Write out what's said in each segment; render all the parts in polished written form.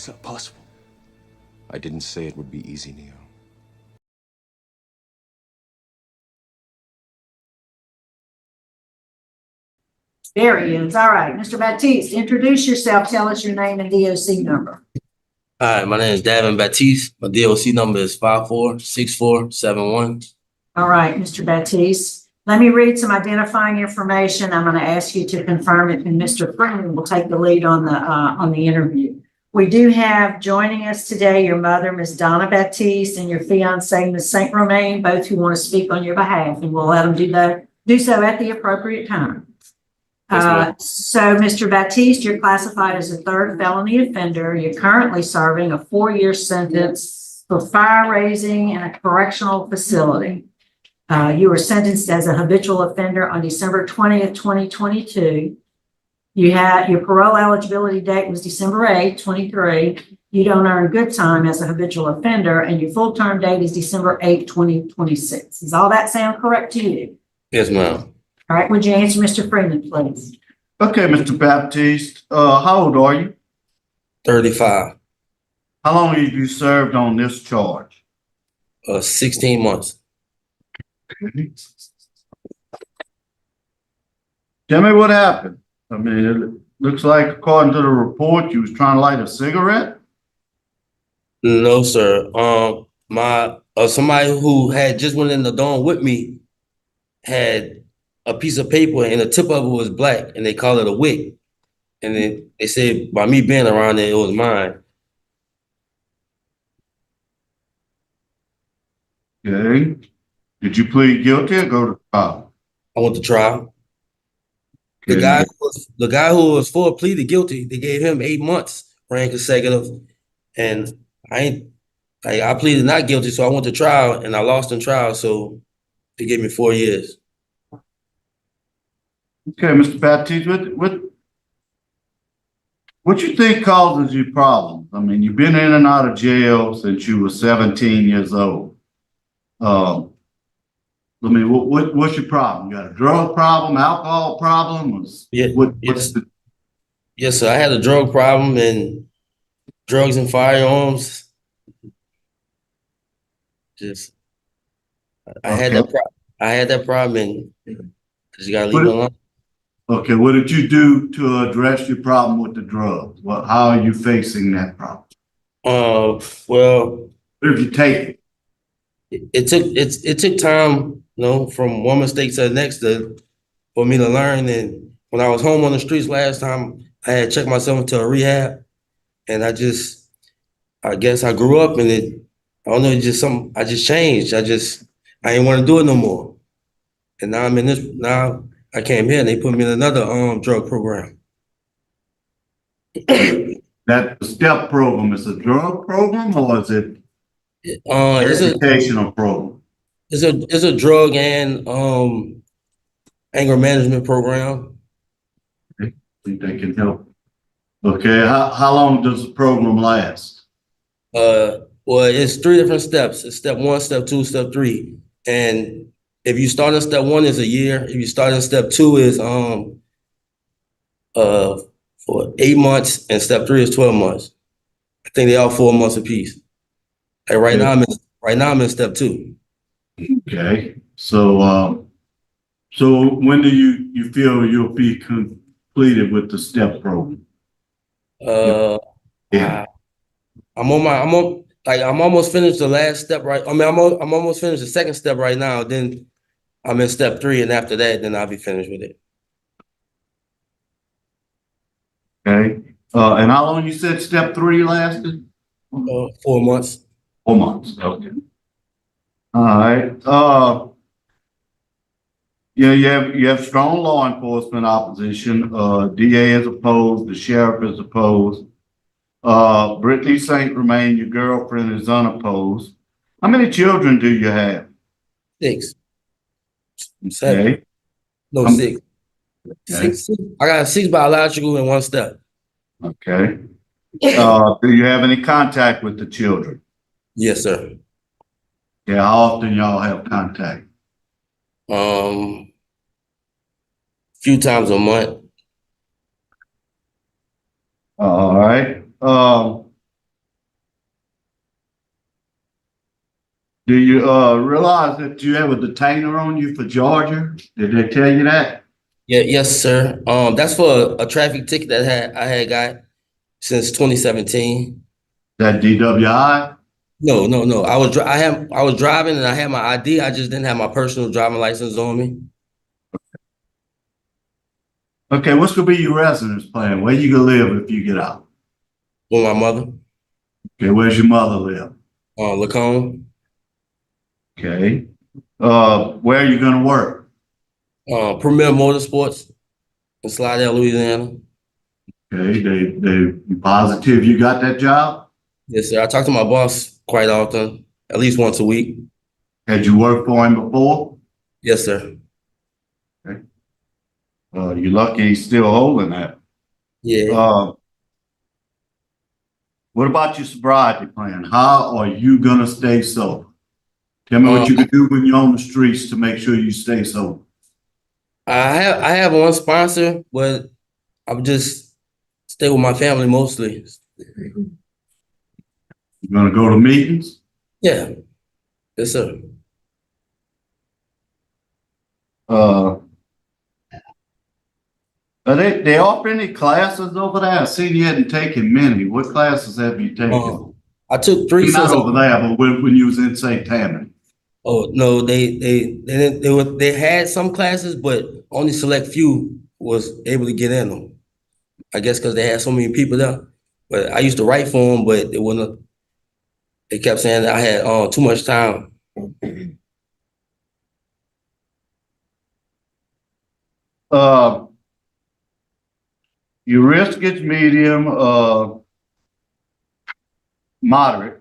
It's not possible. I didn't say it would be easy, Neo. There he is. All right, Mr. Baptiste, introduce yourself. Tell us your name and DOC number. Hi, my name is Davin Baptiste. My DOC number is 546471. All right, Mr. Baptiste. Let me read some identifying information. I'm going to ask you to confirm it, and Mr. Freeman will take the lead on the interview. We do have joining us today your mother, Ms. Donna Baptiste, and your fiance, Ms. St. Romain, both who want to speak on your behalf, and we'll let them do so at the appropriate time. So, Mr. Baptiste, you're classified as a third felony offender. You're currently serving a 4-year sentence for fire raising in a correctional facility. You were sentenced as a habitual offender on December 20th, 2022. You had your parole eligibility date was December 8th, 23. You don't earn good time as a habitual offender, and your full term date is December 8th, 2026. Does all that sound correct to you? Yes, ma'am. All right, would you answer Mr. Freeman, please? Okay, Mr. Baptiste, how old are you? 35. How long have you served on this charge? 16 months. Tell me what happened. I mean, it looks like according to the report, you was trying to light a cigarette? No, sir. Somebody who had just went in the dorm with me had a piece of paper and the tip of it was black and they call it a wick. And then they said by me being around it, it was mine. Okay. Did you plead guilty or go to trial? I went to trial. The guy who was for pleaded guilty. They gave him 8 months, ran consecutive, and I pleaded not guilty, so I went to trial and I lost in trial, so they gave me 4 years. Okay, Mr. Baptiste, what you think causes you problems? I mean, you've been in and out of jail since you were 17 years old. I mean, what's your problem? You got a drug problem, alcohol problem? Yes, sir. I had a drug problem and drugs and firearms. I had that problem, and you gotta leave it alone. Okay, what did you do to address your problem with the drugs? How are you facing that problem? Well, what did you take? It took time, from one mistake to the next for me to learn. And when I was home on the streets last time, I had checked myself into a rehab, and I guess I grew up and I don't know, I just changed. I didn't want to do it no more. And now now I came here and they put me in another drug program. That STEP program is a drug program or is it educational program? It's a drug and anger management program. I think they can help. Okay, how long does the program last? Well, it's 3 different steps. It's step 1, step 2, step 3. And if you start in step 1, it's a year. If you start in step 2, is for 8 months, and step 3 is 12 months. I think they all 4 months apiece. Like right now I'm in step 2. Okay, so when do you feel you'll be completed with the STEP program? I'm almost finished the last step, right? I mean, I'm almost finished the second step right now. Then I'm in step 3, and after that, then I'll be finished with it. Okay. And how long you said step 3 lasted? 4 months. 4 months. Okay. All right. Yeah, you have strong law enforcement opposition. DA is opposed. The sheriff is opposed. Brittany St. Romain, your girlfriend, is unopposed. How many children do you have? 6. 7. Okay. No, 6. Okay. 6. I got 6 biological and 1 step. Okay. Do you have any contact with the children? Yes, sir. Yeah, how often y'all have contact? Few times a month. All right. Do you, realize that you have a detainer on you for Georgia? Did they tell you that? Yeah, yes, sir. That's for a traffic ticket that I had got since 2017. That DWI? No. I was driving and I had my ID. I just didn't have my personal driving license on me. Okay, what's gonna be your residence plan? Where you gonna live if you get out? With my mother, Okay, where's your mother live? Lacombe, Okay. Where are you gonna work? Premier Motorsports in Slidell, Louisiana. Okay, they positive you got that job? Yes, sir. I talk to my boss quite often, at least once a week. Had you worked for him before? Yes, sir. You're lucky he's still holding that. Yeah. What about your sobriety plan? How are you gonna stay sober? Tell me what you can do when you're on the streets to make sure you stay sober. I have one sponsor, but I'm just stay with my family mostly. You're gonna go to meetings? Yeah. Yes, sir. Are they offer any classes over there? I seen you hadn't taken many. What classes have you taken? I took 3 Not since over there, but when you was in St. Tammany. Oh no, they had some classes, but only select few was able to get in them. I guess because they had so many people there. But I used to write for them, but it wasn't. They kept saying that I had too much time. Your risk is medium, moderate.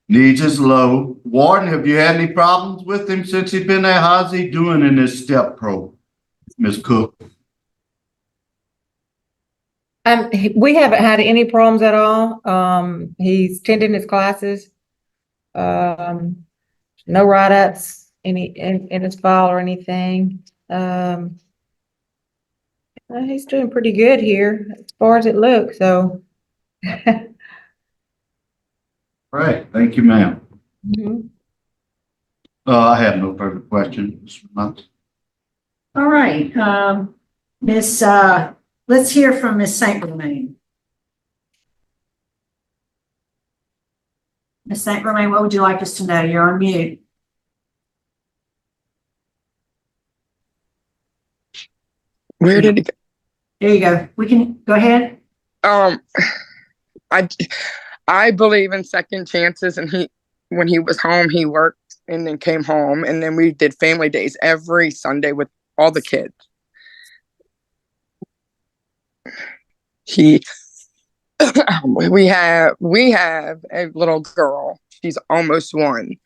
Needs is low. Warden, have you had any problems with him since he's been there? How's he doing in this step pro, Ms. Cook? We haven't had any problems at all. He's attending his classes. No write-ups in his file or anything. He's doing pretty good here as far as it looks, so. Right, thank you, ma'am. Mhm. I have no further questions. All right, let's hear from Miss Saint Romain. Miss Saint Romain, what would you like us to know? You're on mute. Where did it go? There you go. We can go ahead. I believe in second chances, and when he was home, he worked and then came home, and then we did family days every Sunday with all the kids. We have a little girl. She's almost 1.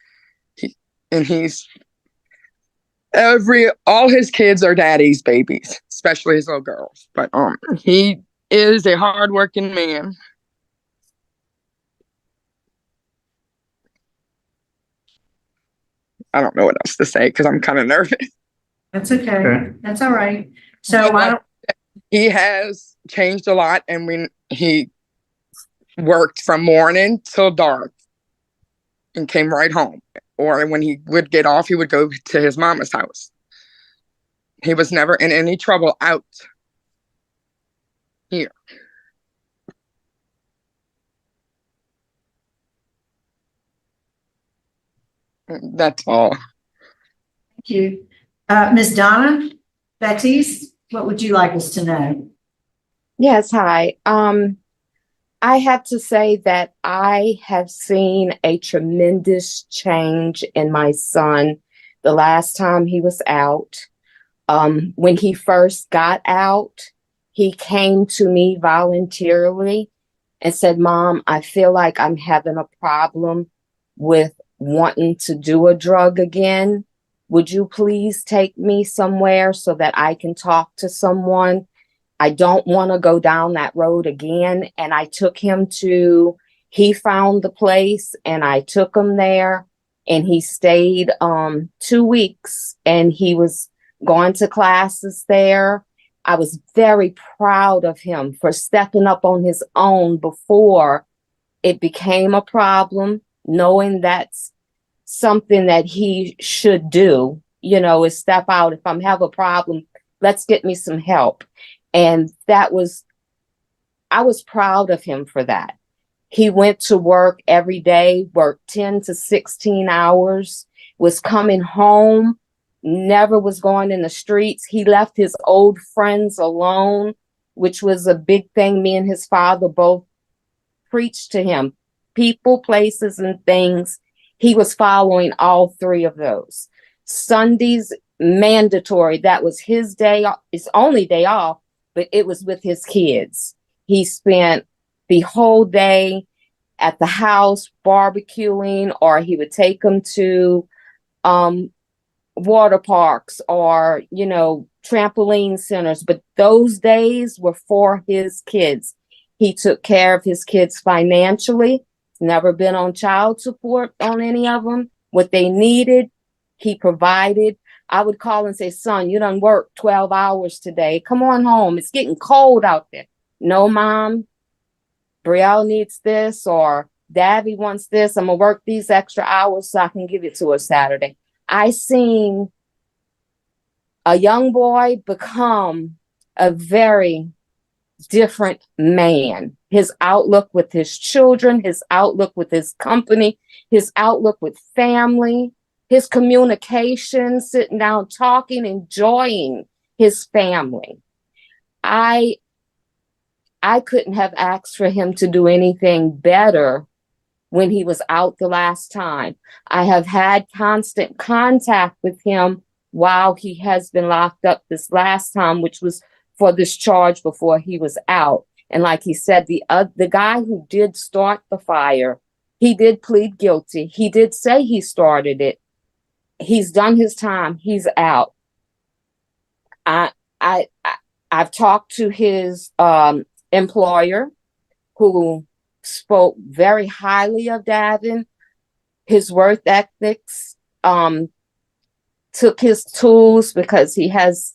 All his kids are daddy's babies, especially his little girls. But he is a hardworking man. I don't know what else to say because I'm kind of nervous. That's okay. Okay. That's all right. So why don't He has changed a lot, and he worked from morning till dark and came right home. Or when he would get off, he would go to his mama's house. He was never in any trouble out here. That's all. Thank you. Ms. Donna Baptiste, what would you like us to know? Yes, hi. I have to say that I have seen a tremendous change in my son the last time he was out. When he first got out, he came to me voluntarily and said, "Mom, I feel like I'm having a problem with wanting to do a drug again. Would you please take me somewhere so that I can talk to someone? I don't want to go down that road again." And I took him he found the place and I took him there, and he stayed 2 weeks, and he was going to classes there. I was very proud of him for stepping up on his own before it became a problem, knowing that's something that he should do, you know, is step out. If I'm have a problem, let's get me some help. And I was proud of him for that. He went to work every day, worked 10 to 16 hours, was coming home, never was going in the streets. He left his old friends alone, which was a big thing. Me and his father both preached to him. People, places, and things. He was following all three of those. Sundays, mandatory. That was his day, his only day off, but it was with his kids. He spent the whole day at the house barbecuing, or he would take them to water parks or, you know, trampoline centers. But those days were for his kids. He took care of his kids financially, never been on child support on any of them. What they needed, he provided. I would call and say, son, you done worked 12 hours today. Come on home. It's getting cold out there. No, mom, Brielle needs this, or Davy wants this. I'm going to work these extra hours so I can give it to her Saturday. I seen a young boy become a very different man. His outlook with his children, his outlook with his company, his outlook with family, his communication, sitting down, talking, enjoying his family. I couldn't have asked for him to do anything better when he was out the last time. I have had constant contact with him while he has been locked up this last time, which was for this charge before he was out. And like he said, the guy who did start the fire, he did plead guilty. He did say he started it. He's done his time. He's out. I've talked to his employer, who spoke very highly of Davin, his work ethics, took his tools, because he has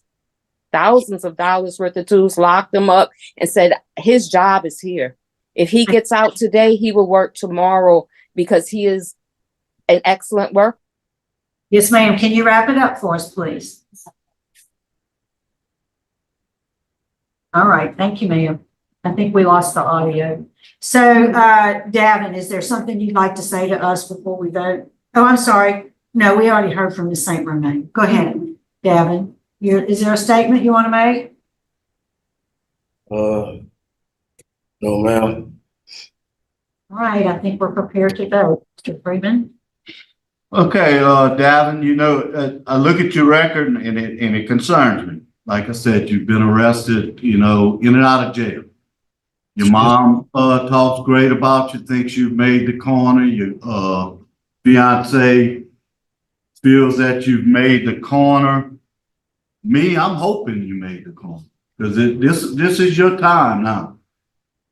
thousands of dollars worth of tools, locked them up, and said his job is here. If he gets out today, he will work tomorrow, because he is an excellent worker. Yes, ma'am. Can you wrap it up for us, please? All right. Thank you, ma'am. I think we lost the audio. So, Davin, is there something you'd like to say to us before we vote? Oh, I'm sorry. No, we already heard from Ms. St. Romain. Go ahead, Davin. Is there a statement you want to make? No, ma'am. All right. I think we're prepared to vote. Mr. Freeman? Okay, Davin, you know, I look at your record and it concerns me. Like I said, you've been arrested, you know, in and out of jail. Your mom talks great about you, thinks you've made the corner. Your fiance feels that you've made the corner. Me, I'm hoping you made the corner, because this is your time now.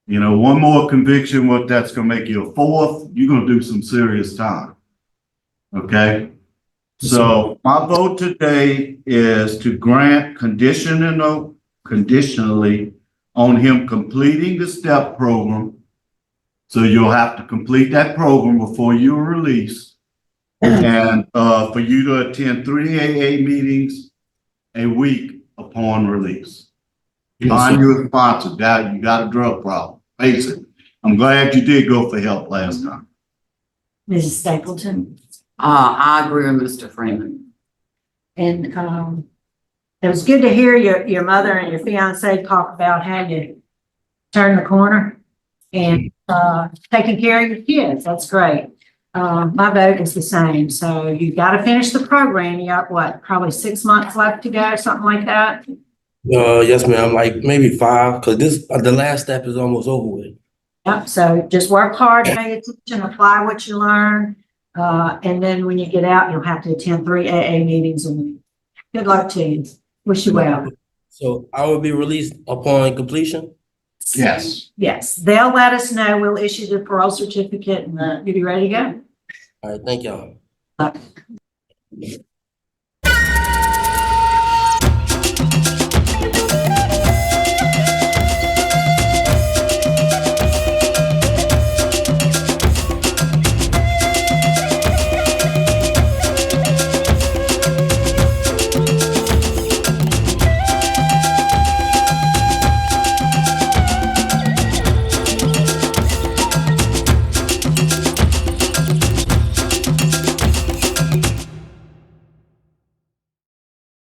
You know, one more conviction, what that's gonna make you a fourth, you're gonna do some serious time. Okay? So my vote today is to grant conditionally on him completing the STEP program. So you'll have to complete that program before you are released. And for you to attend 3 AA meetings a week upon release. Find you a sponsor. That you got a drug problem. Face it. I'm glad you did go for help last time. Mrs. Stapleton? I agree with Mr. Freeman. And it was good to hear your mother and your fiance talk about how you turned the corner and taking care of your kids. That's great. My vote is the same. So you got to finish the program. You got what, probably 6 months left to go, something like that? Yes, ma'am. Like maybe 5, because the last step is almost over with. Yep. So just work hard, pay attention, apply what you learn. And then when you get out, you'll have to attend 3 AA meetings a week. Good luck to you. Wish you well. So I will be released upon completion? Yes. Yes, they'll let us know. We'll issue the parole certificate and you'll be ready to go. All right, thank y'all. Luck.